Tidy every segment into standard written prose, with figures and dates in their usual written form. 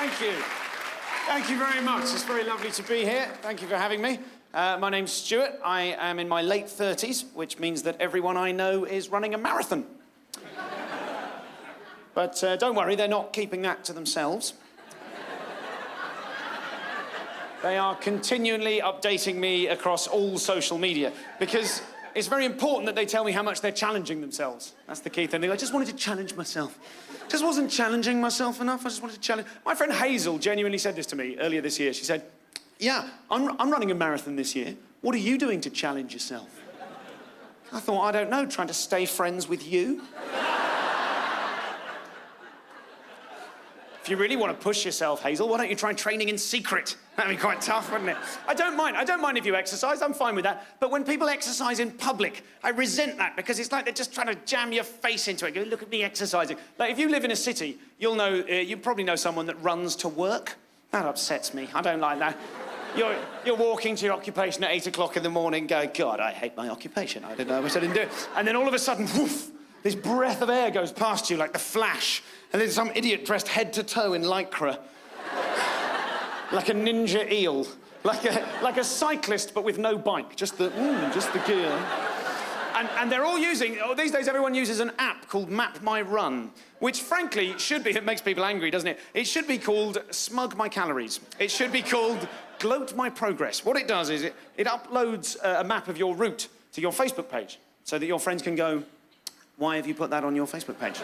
Thank you. Thank you very much. It's very lovely to be here. Thank you for having me. My name's Stuart. I am in my late 30s, which means that everyone I know is running a marathon. But don't worry, they're not keeping that to themselves. They are continually updating me across all social media because it's very important that they tell me how much they're challenging themselves. That's the key thing. I just wanted to challenge myself. Just wasn't challenging myself enough. I just wanted to challenge. My friend Hazel genuinely said this to me earlier this year. She said, yeah, I'm running a marathon this year. What are you doing to challenge yourself? I thought, I don't know, trying to stay friends with you. If you really want to push yourself, Hazel, why don't you try training in secret? That'd be quite tough, wouldn't it? I don't mind if you exercise, I'm fine with that. But when people exercise in public, I resent that because it's like they're just trying to jam your face into it. Go, look at me exercising. Like, if you live in a city, you'll know, you probably know someone that runs to work. That upsets me. I don't like that. You're walking to your occupation at 8 o'clock in the morning going, God, I hate my occupation. I don't know, I wish I didn't do it. And then all of a sudden, woof, this breath of air goes past you like the Flash. And then some idiot dressed head to toe in lycra. Like a ninja eel. Like a cyclist, but with no bike. Just the gear. And they're all using, these days everyone uses an app called Map My Run, which frankly should be, it makes people angry, doesn't it? It should be called Smug My Calories. It should be called Gloat My Progress. What it does is it uploads a map of your route to your Facebook page so that your friends can go, why have you put that on your Facebook page?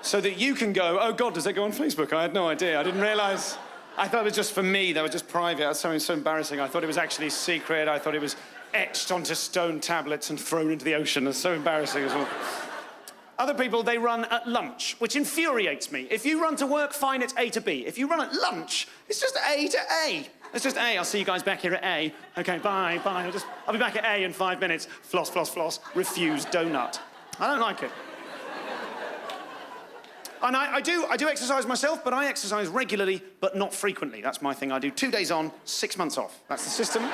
So that you can go, oh God, does that go on Facebook? I had no idea, I didn't realise. I thought it was just for me, that was just private. That's something so embarrassing. I thought it was actually secret. I thought it was etched onto stone tablets and thrown into the ocean. It's so embarrassing as well. Other people, they run at lunch, which infuriates me. If you run to work, fine, it's A to B. If you run at lunch, it's just A to A. It's just A. I'll see you guys back here at A. Okay, bye. I'll be back at A in 5 minutes. Floss, floss, floss. Refuse donut. I don't like it. And I do exercise myself, but I exercise regularly, but not frequently. That's my thing. I do 2 days on, 6 months off. That's the system.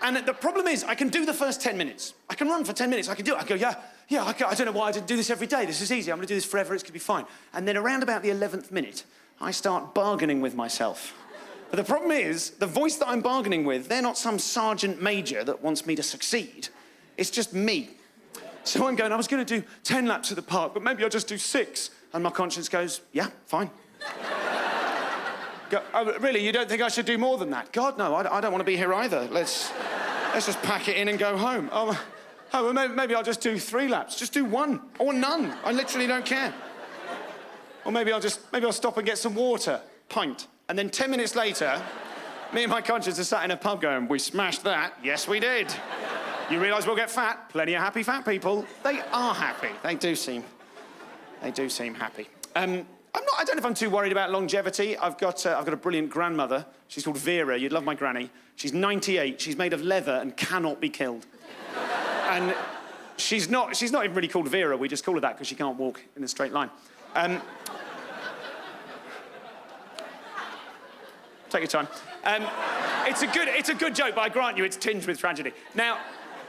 And the problem is, I can do the first 10 minutes. I can run for 10 minutes. I can do it. I go, yeah, I don't know why I didn't do this every day. This is easy. I'm going to do this forever. It's going to be fine. And then around about the 11th minute, I start bargaining with myself. But the problem is, the voice that I'm bargaining with, they're not some sergeant major that wants me to succeed. It's just me. So I'm going, I was going to do 10 laps at the park, but maybe I'll just do 6. And my conscience goes, yeah, fine. Go, oh, really, you don't think I should do more than that? God, no, I don't want to be here either. Let's just pack it in and go home. Oh well, maybe I'll just do 3 laps. Just do 1 or none. I literally don't care. Or maybe I'll stop and get some water. Pint. And then 10 minutes later, me and my conscience are sat in a pub going, we smashed that. Yes, we did. You realise we'll get fat? Plenty of happy fat people. They are happy. They do seem happy. I don't know if I'm too worried about longevity. I've got a brilliant grandmother. She's called Vera. You'd love my granny. She's 98. She's made of leather and cannot be killed. And she's not even really called Vera. We just call her that because she can't walk in a straight line. Take your time. It's a good joke, but I grant you it's tinged with tragedy. Now,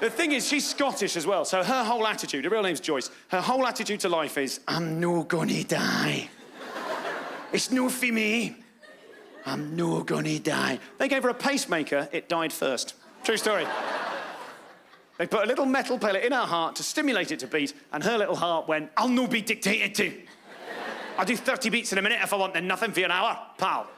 the thing is, she's Scottish as well, so her whole attitude, her real name's Joyce, her whole attitude to life is, I'm no gonna die. It's no for me. I'm no gonna die. They gave her a pacemaker, it died first. True story. They put a little metal pellet in her heart to stimulate it to beat, and her little heart went, I'll no be dictated to. I'll do 30 beats in a minute if I want, then nothing for an hour, pal.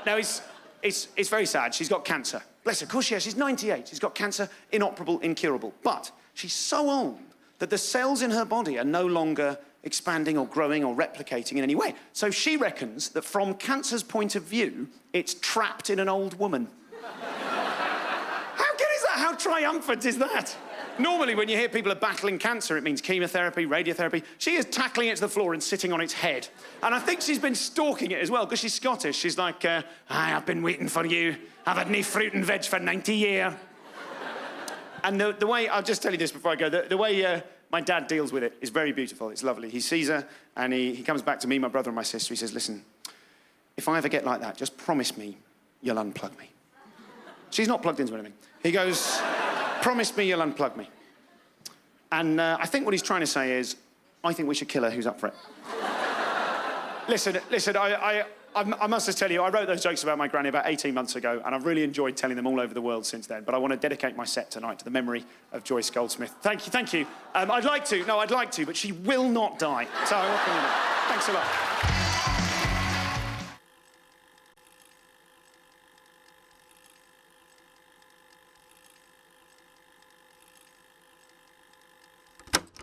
Now, it's very sad. She's got cancer. Bless her, of course she has. She's 98. She's got cancer, inoperable, incurable. But she's so old that the cells in her body are no longer expanding or growing or replicating in any way. So she reckons that from cancer's point of view, it's trapped in an old woman. How good is that? How triumphant is that? Normally, when you hear people are battling cancer, it means chemotherapy, radiotherapy. She is tackling it to the floor and sitting on its head. And I think she's been stalking it as well, because she's Scottish. She's like, I've been waiting for you. I've had no fruit and veg for 90 years. And the way, I'll just tell you this before I go, the way my dad deals with it is very beautiful. It's lovely. He sees her, and he comes back to me, my brother and my sister. He says, listen, if I ever get like that, just promise me you'll unplug me. She's not plugged into anything. He goes, promise me you'll unplug me. And I think what he's trying to say is, I think we should kill her, who's up for it? Listen, I must just tell you, I wrote those jokes about my granny about 18 months ago, and I've really enjoyed telling them all over the world since then. But I want to dedicate my set tonight to the memory of Joyce Goldsmith. Thank you. I'd like to, but she will not die. So I welcome you. Thanks a lot.